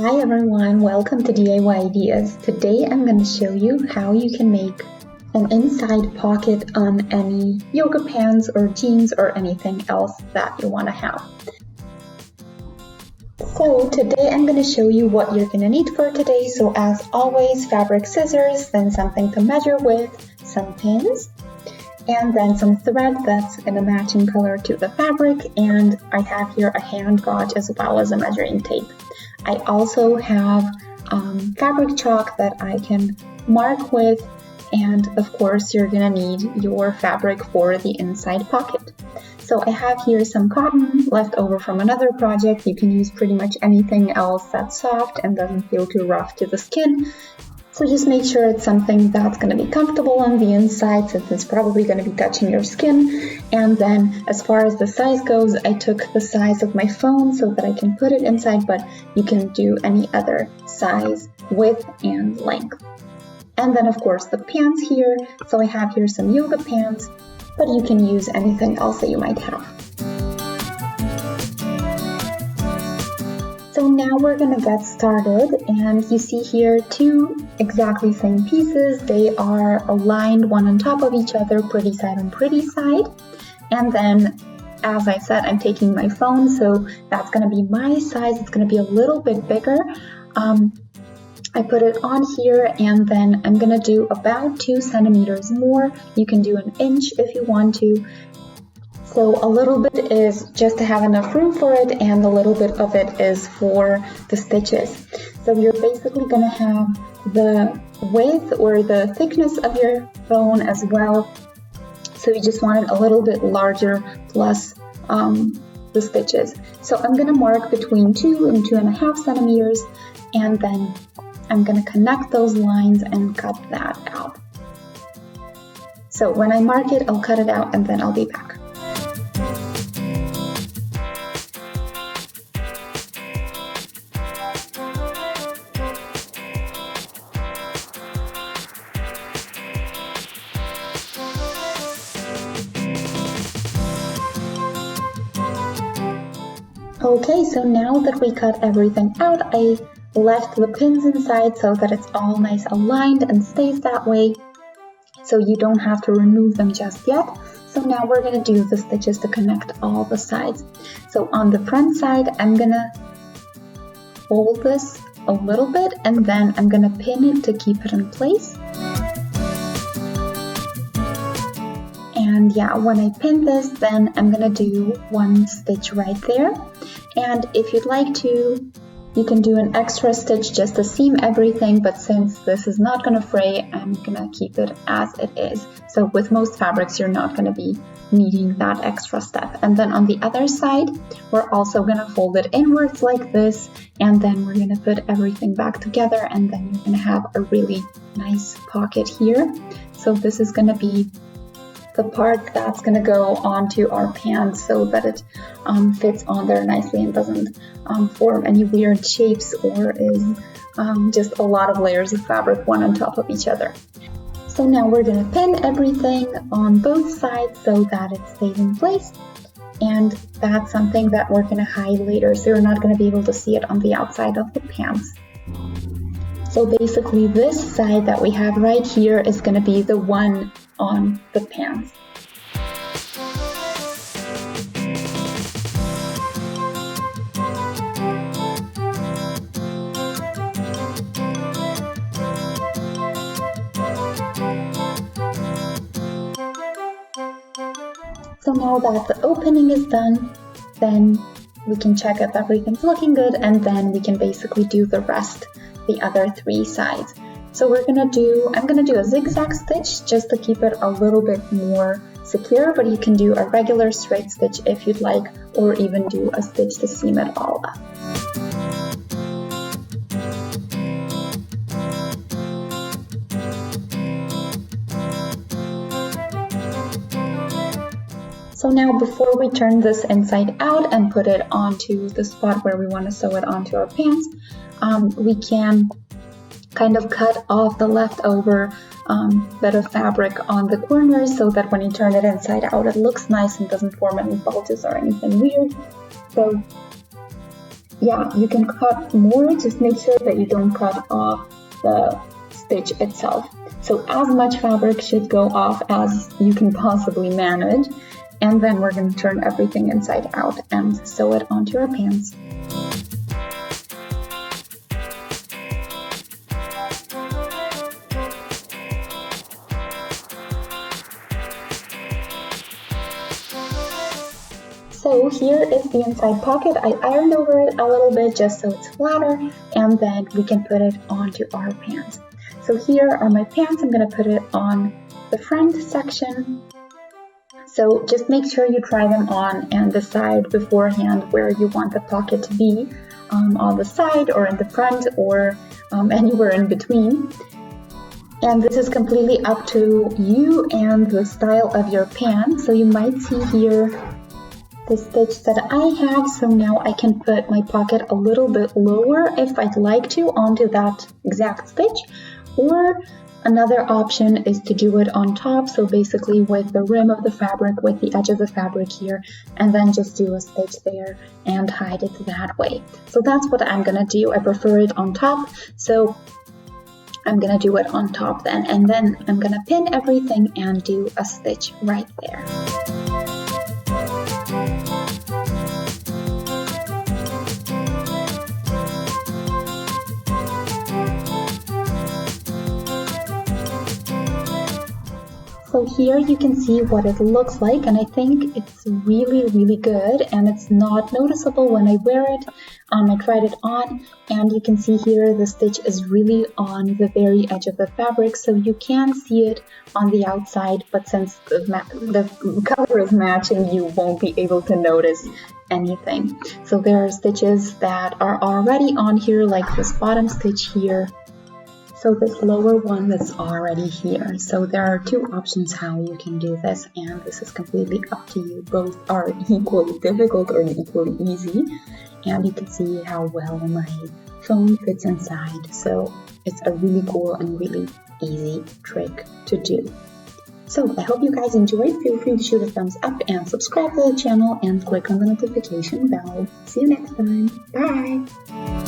Hi everyone, welcome to DIY Ideas. Today I'm going to show you how you can make an inside pocket on any yoga pants or jeans or anything else that you want to have. So today I'm going to show you what you're going to need for today. So as always, fabric scissors, then something to measure with, some pins, and then some thread that's in a matching color to the fabric, and I have here a hand gauge as well as a measuring tape. I also have fabric chalk that I can mark with, and of course you're gonna need your fabric for the inside pocket. So I have here some cotton left over from another project. You can use pretty much anything else that's soft and doesn't feel too rough to the skin. So just make sure it's something that's going to be comfortable on the inside, since it's probably going to be touching your skin. And then as far as the size goes, I took the size of my phone so that I can put it inside, but you can do any other size, width and length. And then of course the pants here. So I have here some yoga pants, but you can use anything else that you might have. So now we're gonna get started, and you see here two exactly same pieces. They are aligned one on top of each other, pretty side on pretty side. And then, as I said, I'm taking my phone, so that's gonna be my size. It's gonna be a little bit bigger. I put it on here, and then I'm gonna do about 2 centimeters more. You can do an inch if you want to. So a little bit is just to have enough room for it, and a little bit of it is for the stitches. So you're basically going to have the width or the thickness of your phone as well. So you just want it a little bit larger plus the stitches. So I'm going to mark between 2 and 2.5 centimeters, and then I'm going to connect those lines and cut that out. So when I mark it, I'll cut it out and then I'll be back. Okay, so now that we cut everything out, I left the pins inside so that it's all nice aligned and stays that way, so you don't have to remove them just yet. So now we're going to do the stitches to connect all the sides. So on the front side, I'm going to fold this a little bit, and then I'm going to pin it to keep it in place. And yeah, when I pin this, then I'm gonna do 1 stitch right there. And if you'd like to, you can do an extra stitch just to seam everything, but since this is not gonna fray, I'm gonna keep it as it is. So with most fabrics, you're not gonna be needing that extra step. And then on the other side, we're also gonna fold it inwards like this, and then we're gonna put everything back together, and then you're gonna have a really nice pocket here. So this is gonna be the part that's going to go onto our pants so that it fits on there nicely and doesn't form any weird shapes or is just a lot of layers of fabric one on top of each other. So now we're going to pin everything on both sides so that it stays in place, and that's something that we're going to hide later, so you're not going to be able to see it on the outside of the pants. So basically this side that we have right here is going to be the one on the pants. So now that the opening is done, then we can check if everything's looking good, and then we can basically do the rest, the other 3 sides. So I'm gonna do a zigzag stitch just to keep it a little bit more secure, but you can do a regular straight stitch if you'd like, or even do a stitch to seam it all up. So now before we turn this inside out and put it onto the spot where we want to sew it onto our pants, we can kind of cut off the leftover bit of fabric on the corners so that when you turn it inside out, it looks nice and doesn't form any bulges or anything weird. So yeah, you can cut more, just make sure that you don't cut off the stitch itself. So as much fabric should go off as you can possibly manage, and then we're going to turn everything inside out and sew it onto our pants. So here is the inside pocket. I ironed over it a little bit just so it's flatter, and then we can put it onto our pants. So here are my pants. I'm going to put it on the front section. So just make sure you try them on and decide beforehand where you want the pocket to be, on the side or in the front or anywhere in between. And this is completely up to you and the style of your pants. So you might see here the stitch that I have, so now I can put my pocket a little bit lower if I'd like to onto that exact stitch, or another option is to do it on top, so basically with the rim of the fabric, with the edge of the fabric here, and then just do a stitch there and hide it that way. So that's what I'm gonna do. I prefer it on top, so I'm gonna do it on top then, and then I'm gonna pin everything and do a stitch right there. So here you can see what it looks like, and I think it's really good, and it's not noticeable when I wear it. I tried it on, and you can see here the stitch is really on the very edge of the fabric, so you can see it on the outside, but since the color is matching, you won't be able to notice anything. So there are stitches that are already on here, like this bottom stitch here. So this lower one that's already here. So there are two options how you can do this, and this is completely up to you. Both are equally difficult or equally easy, and you can see how well my foam fits inside. So it's a really cool and really easy trick to do. So I hope you guys enjoyed. Feel free to shoot a thumbs up and subscribe to the channel and click on the notification bell. See you next time. Bye!